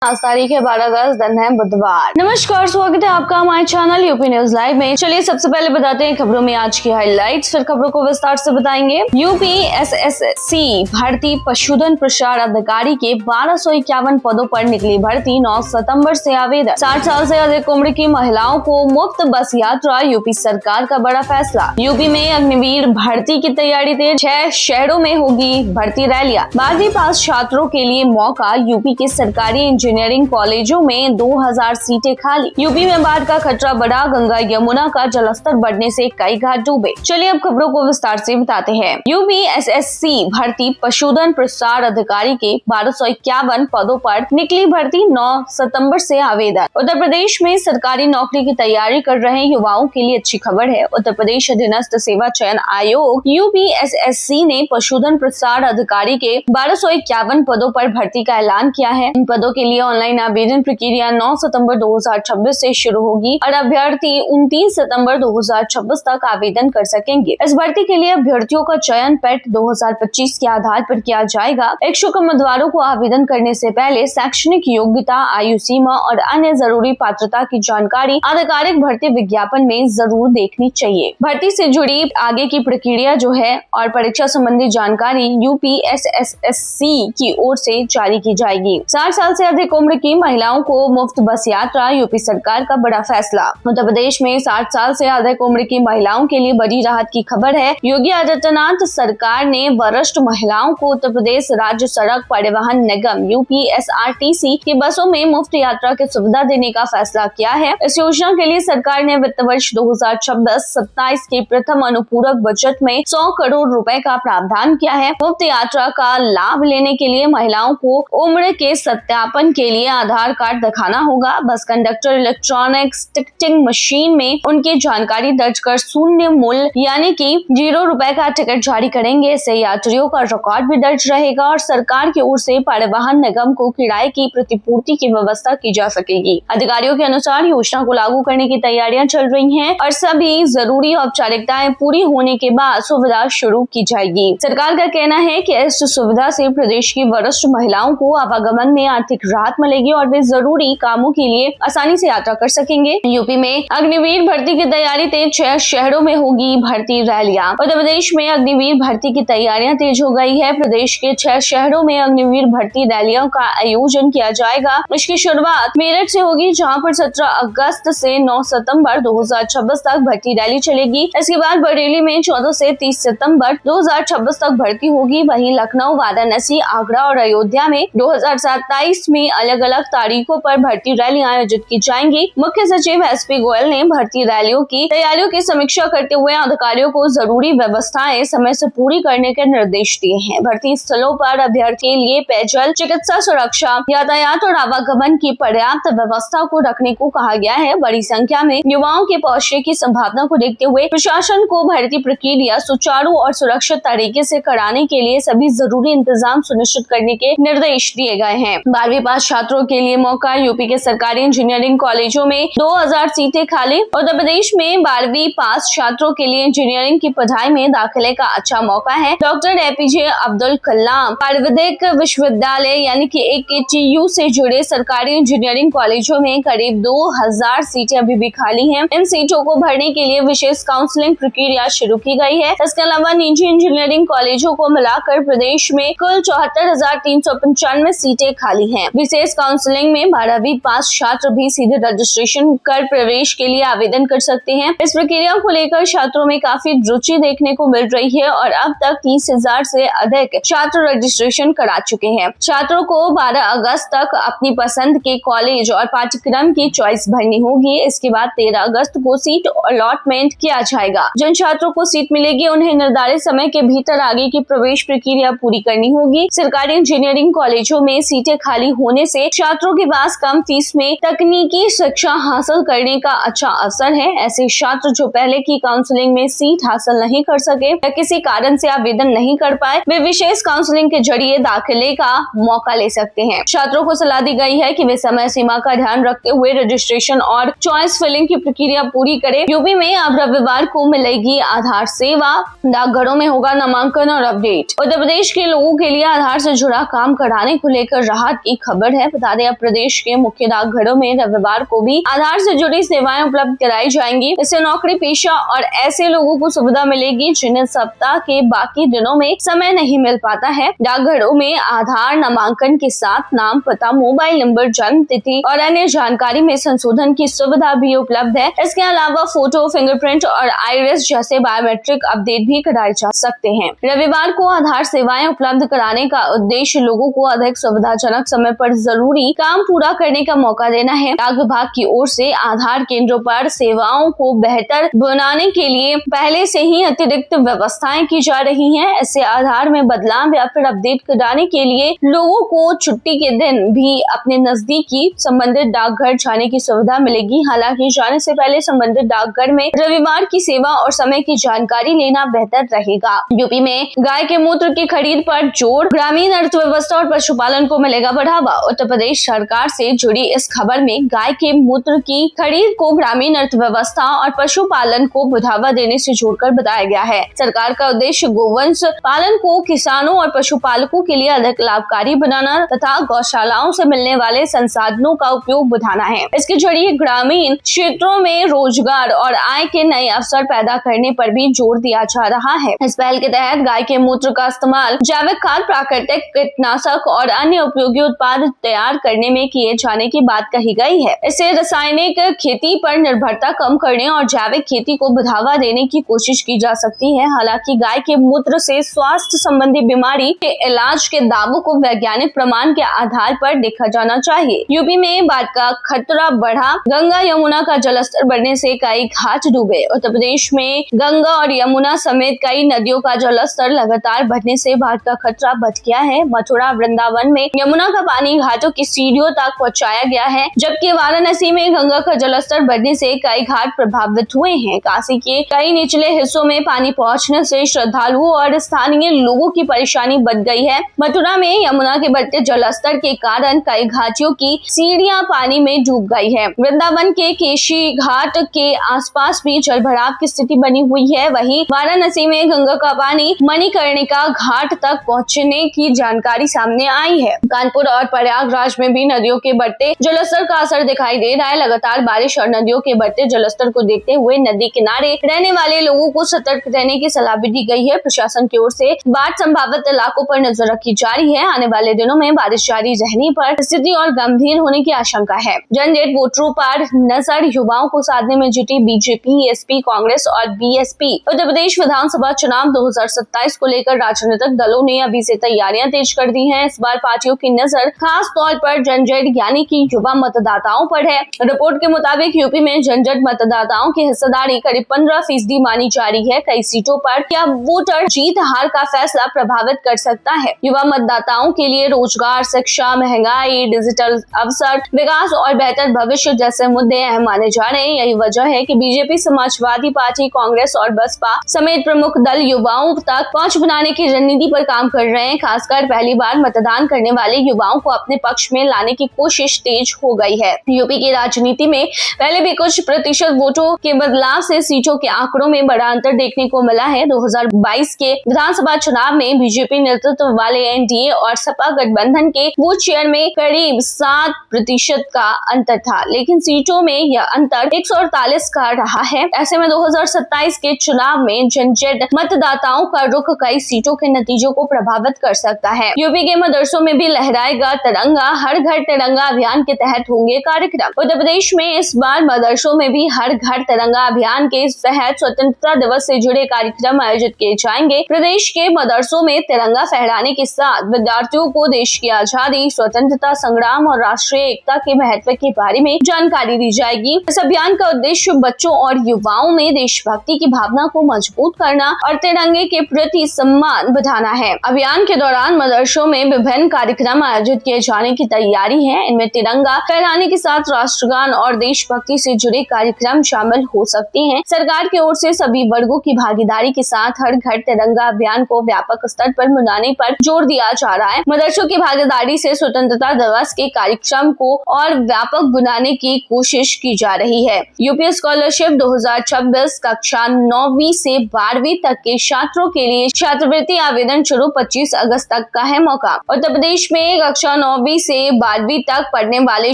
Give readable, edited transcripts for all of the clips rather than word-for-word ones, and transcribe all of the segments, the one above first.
आज तारीख है 12 अगस्त, दिन है बुधवार। नमस्कार, स्वागत है आपका हमारे चैनल यूपी न्यूज लाइव में। चलिए सबसे पहले बताते हैं खबरों में आज की हाइलाइट्स, फिर खबरों को विस्तार से बताएंगे। यूपी एसएससी भर्ती पशुधन प्रसार अधिकारी के 1251 पदों पर निकली भर्ती, 9 सितंबर से आवेदन। 60 साल से अधिक उम्र की महिलाओं को मुफ्त बस यात्रा, यूपी सरकार का बड़ा फैसला। यूपी में अग्निवीर भर्ती की तैयारी तेज, 6 शहरों में होगी भर्ती रैलियां। 12वीं पास छात्रों के लिए मौका, यूपी के सरकारी इंजीनियरिंग कॉलेजों में 2000 सीटें खाली। यूपी में बाढ़ का खतरा बढ़ा, गंगा यमुना का जलस्तर बढ़ने से कई घाट डूबे। चलिए अब खबरों को विस्तार से बताते हैं। यूपी एसएससी भर्ती पशुधन प्रसार अधिकारी के 1251 पदों पर निकली भर्ती, 9 सितंबर से आवेदन। उत्तर प्रदेश में सरकारी नौकरी की तैयारी कर रहे युवाओं के लिए अच्छी खबर है। उत्तर प्रदेश अधीनस्थ सेवा चयन आयोग यूपीएसएससी ने पशुधन प्रसार अधिकारी के 1251 पदों पर भर्ती का ऐलान किया है। इन पदों के लिए ऑनलाइन आवेदन प्रक्रिया 9 सितंबर 2026 से शुरू होगी और अभ्यर्थी 29 सितंबर 2026 तक आवेदन कर सकेंगे। इस भर्ती के लिए अभ्यर्थियों का चयन पेट 2025 के आधार पर किया जाएगा। इच्छुक उम्मीदवारों को आवेदन करने से पहले शैक्षणिक योग्यता, आयु सीमा और अन्य जरूरी पात्रता की जानकारी आधिकारिक भर्ती विज्ञापन में जरूर देखनी चाहिए। भर्ती से जुड़ी आगे की प्रक्रिया जो है और परीक्षा संबंधी जानकारी यूपीएसएससी की ओर से जारी की जाएगी। 60 साल से अधिक उम्र की महिलाओं को मुफ्त बस यात्रा, यूपी सरकार का बड़ा फैसला। उत्तर प्रदेश में 60 साल से अधिक उम्र की महिलाओं के लिए बड़ी राहत की खबर है। योगी आदित्यनाथ सरकार ने वरिष्ठ महिलाओं को उत्तर प्रदेश राज्य सड़क परिवहन निगम यूपीएसआरटीसी की बसों में मुफ्त यात्रा की सुविधा देने का फैसला किया है। इस योजना के लिए सरकार ने वित्त वर्ष 2026-27 के प्रथम अनुपूरक बजट में 100 करोड़ रुपए का प्रावधान किया है। मुफ्त यात्रा का लाभ लेने के लिए महिलाओं को उम्र के सत्यापन के लिए आधार कार्ड दिखाना होगा। Bus conductor electronic ticketing machine में उनकी जानकारी दर्ज कर शून्य मूल्य यानी कि 0 रुपए का टिकट जारी करेंगे। इससे यात्रियों का रिकॉर्ड भी दर्ज रहेगा और सरकार की ओर से परिवहन निगम को किराए की प्रतिपूर्ति की व्यवस्था की जा सकेगी। अधिकारियों के अनुसार योजना को लागू करने की तैयारियां चल रही हैं और सभी जरूरी औपचारिकताएं पूरी होने के बाद सुविधा शुरू की जाएगी। सरकार का कहना है कि इस सुविधा से प्रदेश की वरिष्ठ महिलाओं को आवागमन में आर्थिक राहत मिलेगी और वे जरूरी कामों के लिए आसानी से यात्रा कर सकेंगे। यूपी में अग्निवीर भर्ती की तैयारी तेज, 6 शहरों में होगी भर्ती रैलियां। उत्तर प्रदेश में अग्निवीर भर्ती की तैयारियां तेज हो गई है। प्रदेश के 6 शहरों में अग्निवीर भर्ती रैलियों का आयोजन किया जाएगा। इसकी शुरुआत मेरठ से होगी, जहां पर 17 अगस्त से 9 सितंबर 2026 तक भर्ती रैली चलेगी। इसके बाद बरेली में 14 से 30 सितंबर 2026 तक भर्ती होगी। वहीं लखनऊ, वाराणसी, आगरा और अयोध्या में 2027 में अलग अलग तारीखों पर भर्ती रैलियां आयोजित की जाएंगी। मुख्य सचिव एसपी गोयल ने भर्ती रैलियों की तैयारियों की समीक्षा करते हुए अधिकारियों को जरूरी व्यवस्थाएं समय से पूरी करने के निर्देश दिए हैं। भर्ती स्थलों पर अभ्यर्थी के लिए पेयजल, चिकित्सा सुरक्षा, यातायात और आवागमन की पर्याप्त व्यवस्था को रखने को कहा गया है। बड़ी संख्या में युवाओं के पहुंचने की संभावना को देखते हुए प्रशासन को भर्ती प्रक्रिया सुचारू और सुरक्षित तरीके से कराने के लिए सभी जरूरी इंतजाम सुनिश्चित करने के निर्देश दिए गए हैं। 12वीं पास छात्रों के लिए मौका, यूपी के सरकारी इंजीनियरिंग कॉलेजों में 2000 सीटें खाली। उत्तर प्रदेश में 12वीं पास छात्रों के लिए इंजीनियरिंग की पढ़ाई में दाखिले का अच्छा मौका है। डॉक्टर एपीजे अब्दुल कलाम आयुर्वेदिक विश्वविद्यालय यानी कि AKTU से जुड़े सरकारी इंजीनियरिंग कॉलेजों में करीब 2000 सीटें अभी भी खाली हैं। इन सीटों को भरने के लिए विशेष काउंसलिंग प्रक्रिया शुरू की गई है। इसके अलावा निजी इंजीनियरिंग कॉलेजों को मिलाकर प्रदेश में कुल 74,395 सीटें खाली हैं। विशेष काउंसलिंग में 12वीं पास छात्र भी सीधे रजिस्ट्रेशन कर प्रवेश के लिए आवेदन कर सकते हैं। इस प्रक्रिया को लेकर छात्रों में काफी रुचि देखने को मिल रही है और अब तक 30,000 से अधिक छात्र रजिस्ट्रेशन करा चुके हैं। छात्रों को 12 अगस्त तक अपनी पसंद के कॉलेज और पाठ्यक्रम की चॉइस भरनी होगी। इसके बाद 13 अगस्त को सीट अलॉटमेंट किया जाएगा। जिन छात्रों को सीट मिलेगी उन्हें निर्धारित समय के भीतर आगे की प्रवेश प्रक्रिया पूरी करनी होगी। सरकारी इंजीनियरिंग कॉलेजों में सीटें खाली होने से छात्रों के पास कम फीस में तकनीकी शिक्षा हासिल करने का अच्छा अवसर है। ऐसे छात्र जो पहले की काउंसलिंग में सीट हासिल नहीं कर सके या किसी कारण से आवेदन नहीं कर पाए, वे विशेष काउंसलिंग के जरिए दाखिले का मौका ले सकते हैं। छात्रों को सलाह दी गई है कि वे समय सीमा का ध्यान रखते हुए रजिस्ट्रेशन और चॉइस फिलिंग की प्रक्रिया पूरी करें। यूपी में अब रविवार को मिलेगी आधार सेवा, डाकघरों में होगा नामांकन और अपडेट। उत्तर प्रदेश के लोगों के लिए आधार से जुड़ा काम कराने को लेकर राहत की खबर खबर है। बता दें अब प्रदेश के मुख्य डाकघरों में रविवार को भी आधार से जुड़ी सेवाएं उपलब्ध कराई जाएंगी। इससे नौकरी पेशा और ऐसे लोगों को सुविधा मिलेगी जिन्हें सप्ताह के बाकी दिनों में समय नहीं मिल पाता है। डाकघरों में आधार नामांकन के साथ नाम, पता, मोबाइल नंबर, जन्म तिथि और अन्य जानकारी में संशोधन की सुविधा भी उपलब्ध है। इसके अलावा फोटो, फिंगरप्रिंट और आइरिस जैसे बायोमेट्रिक अपडेट भी कराए जा सकते हैं। रविवार को आधार सेवाएं उपलब्ध कराने का उद्देश्य लोगों को अधिक सुविधाजनक समय पर जरूरी काम पूरा करने का मौका देना है। डाक विभाग की ओर से आधार केंद्रों पर सेवाओं को बेहतर बनाने के लिए पहले से ही अतिरिक्त व्यवस्थाएं की जा रही हैं। इससे आधार में बदलाव या फिर अपडेट कराने के लिए लोगों को छुट्टी के दिन भी अपने नजदीकी संबंधित डाकघर जाने की सुविधा मिलेगी। हालांकि जाने से पहले संबंधित डाकघर में रविवार की सेवा और समय की जानकारी लेना बेहतर रहेगा। यूपी में गाय के मूत्र की खरीद पर जोर, ग्रामीण अर्थव्यवस्था और पशुपालन को मिलेगा बढ़ावा। उत्तर प्रदेश सरकार से जुड़ी इस खबर में गाय के मूत्र की खरीद को ग्रामीण अर्थव्यवस्था और पशुपालन को बढ़ावा देने से जोड़कर बताया गया है। सरकार का उद्देश्य गोवंश पालन को किसानों और पशुपालकों के लिए अधिक लाभकारी बनाना तथा गौशालाओं से मिलने वाले संसाधनों का उपयोग बढ़ाना है। इसके जरिए ग्रामीण क्षेत्रों में रोजगार और आय के नए अवसर पैदा करने पर भी जोर दिया जा रहा है। इस पहल के तहत गाय के मूत्र का इस्तेमाल जैविक खाद, प्राकृतिक कीटनाशक और अन्य उपयोगी उत्पाद तैयार करने में किए जाने की बात कही गई है। इससे रासायनिक खेती पर निर्भरता कम करने और जैविक खेती को बढ़ावा देने की कोशिश की जा सकती है। हालांकि गाय के मूत्र से स्वास्थ्य संबंधी बीमारी के इलाज के दावों को वैज्ञानिक प्रमाण के आधार पर देखा जाना चाहिए। यूपी में बाढ़ का खतरा बढ़ा, गंगा यमुना का जलस्तर बढ़ने से कई घाट डूबे। उत्तर प्रदेश में गंगा और यमुना समेत कई नदियों का जलस्तर लगातार बढ़ने से बाढ़ का खतरा बढ़ गया है। मथुरा, वृंदावन में यमुना का पानी घाटों की सीढ़ियों तक पहुंचाया गया है, जबकि वाराणसी में गंगा का जलस्तर बढ़ने से कई घाट प्रभावित हुए हैं। काशी के कई निचले हिस्सों में पानी पहुंचने से श्रद्धालुओं और स्थानीय लोगों की परेशानी बढ़ गई है। मथुरा में यमुना के बढ़ते जलस्तर के कारण कई घाटियों की सीढ़ियां पानी में डूब गई है। वृंदावन के केशी घाट के आसपास भी जलभराव की स्थिति बनी हुई है। वहीं वाराणसी में गंगा का पानी मणिकर्णिका घाट तक पहुंचने की जानकारी सामने आई है। कानपुर और प्रयागराज में भी नदियों के बढ़ते जलस्तर का असर दिखाई दे रहा है। लगातार बारिश और नदियों के बढ़ते जलस्तर को देखते हुए नदी किनारे रहने वाले लोगों को सतर्क रहने की सलाह भी दी गई है। प्रशासन की ओर से बाढ़ संभावित इलाकों पर नजर रखी जा रही है। आने वाले दिनों में बारिश जारी रहने पर स्थिति और गंभीर होने की आशंका है। जनजेट वोटरों पर नजर, युवाओं को साधने में जुटी बीजेपी, एसपी, कांग्रेस और बीएसपी। उत्तर प्रदेश विधानसभा चुनाव 2027 को लेकर राजनीतिक दलों ने अभी से तैयारियां तेज कर दी हैं। इस बार पार्टियों की नजर खास तौर पर जनजेट यानी कि युवा मतदाताओं पर है। रिपोर्ट के मुताबिक यूपी में जनजेट मतदाताओं की हिस्सेदारी करीब 15% मानी जा रही है। कई सीटों पर क्या वोटर जीत हार का फैसला प्रभावित कर सकता है। युवा मतदाताओं के लिए रोजगार, शिक्षा, महंगाई, डिजिटल अवसर, विकास और बेहतर भविष्य जैसे मुद्दे अहम माने जा रहे हैं। यही वजह है कि बीजेपी, समाजवादी पार्टी, कांग्रेस और बसपा समेत प्रमुख दल युवाओं तक पहुंच बनाने की रणनीति पर काम कर रहे हैं। खासकर पहली बार मतदान करने वाले युवाओं को अपने पक्ष में लाने की कोशिश तेज हो गई है। यूपी की राजनीति में पहले भी कुछ प्रतिशत वोटों के बदलाव से सीटों के आंकड़ों में बड़ा अंतर देखने को मिला है। 2022 के विधानसभा चुनाव में बीजेपी नेतृत्व वाले एनडीए और सपा गठबंधन के वोट शेयर में करीब 7% का अंतर था, लेकिन सीटों में यह अंतर 148 का रहा है। ऐसे में 2027 के चुनाव में जनजेट मतदाताओं का रुख कई सीटों के नतीजों को प्रभावित कर सकता है। यूपी के मदरसों में भी लहराएगा तिरंगा, हर घर तिरंगा अभियान के तहत होंगे कार्यक्रम। उत्तर प्रदेश में इस बार मदरसों में भी हर घर तिरंगा अभियान के तहत स्वतंत्रता दिवस से जुड़े कार्यक्रम आयोजित किए जाएंगे। प्रदेश के मदरसों में तिरंगा फहराने के साथ विद्यार्थियों को देश की आजादी, स्वतंत्रता संग्राम और राष्ट्रीय एकता के महत्व के बारे में जानकारी दी जाएगी। इस अभियान का उद्देश्य बच्चों और युवाओं में देशभक्ति की भावना को मजबूत करना और तिरंगे के प्रति सम्मान बढ़ाना है। अभियान के दौरान मदरसों में विभिन्न कार्यक्रम आयोजित किए जाने की तैयारी है। इनमें तिरंगा फहराने के साथ राष्ट्रगान और देशभक्ति से जुड़े कार्यक्रम शामिल हो सकते हैं। सरकार की ओर से सभी वर्गों की भागीदारी के साथ हर घर तिरंगा अभियान को व्यापक स्तर पर मनाने पर जोर दिया जा रहा है। मदरसों की भागीदारी से स्वतंत्रता दिवस के कार्यक्रम को और व्यापक बनाने की कोशिश की जा रही है। यूपी स्कॉलरशिप 2026 कक्षा 9वीं से 12वीं तक के छात्रों के लिए छात्रवृत्ति आवेदन शुरू 25 अगस्त तक का है मौका। उत्तर प्रदेश में कक्षा 9 9वीं से 12वीं तक पढ़ने वाले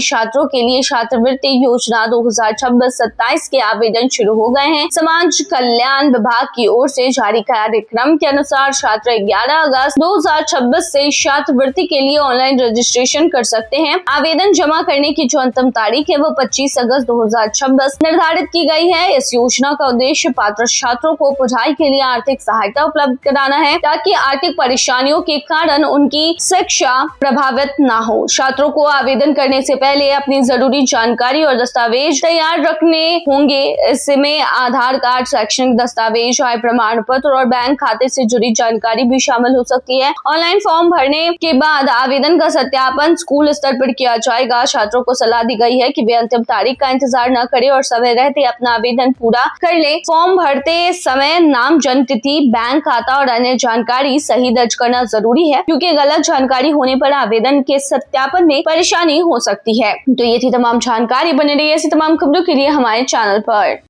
छात्रों के लिए छात्रवृत्ति योजना 2026-27 के आवेदन शुरू हो गए हैं। समाज कल्याण विभाग की ओर से जारी कार्यक्रम के अनुसार छात्र 11 अगस्त 2026 से छात्रवृत्ति के लिए ऑनलाइन रजिस्ट्रेशन कर सकते हैं। आवेदन जमा करने की जो अंतिम तारीख है वो 25 अगस्त 2026 निर्धारित की गई है। इस योजना का उद्देश्य पात्र छात्रों को पढ़ाई के लिए आर्थिक सहायता उपलब्ध कराना है ताकि आर्थिक परेशानियों के कारण उनकी शिक्षा प्रभावित न हो। छात्रों को आवेदन करने से पहले अपनी जरूरी जानकारी और दस्तावेज तैयार रखने होंगे। इसमें आधार कार्ड, शैक्षणिक दस्तावेज, आय प्रमाण पत्र और बैंक खाते से जुड़ी जानकारी भी शामिल हो सकती है। ऑनलाइन फॉर्म भरने के बाद आवेदन का सत्यापन स्कूल स्तर पर किया जाएगा। छात्रों को सलाह दी गई है कि वे अंतिम तारीख का इंतजार न करें और समय रहते अपना आवेदन पूरा कर ले। फॉर्म भरते समय नाम, जन्म तिथि, बैंक खाता और अन्य जानकारी सही दर्ज करना जरूरी है, क्योंकि गलत जानकारी होने पर आवेदन के सत्यापन में परेशानी हो सकती है। तो ये थी तमाम जानकारी। बने रहिए ऐसी तमाम खबरों के लिए हमारे चैनल पर।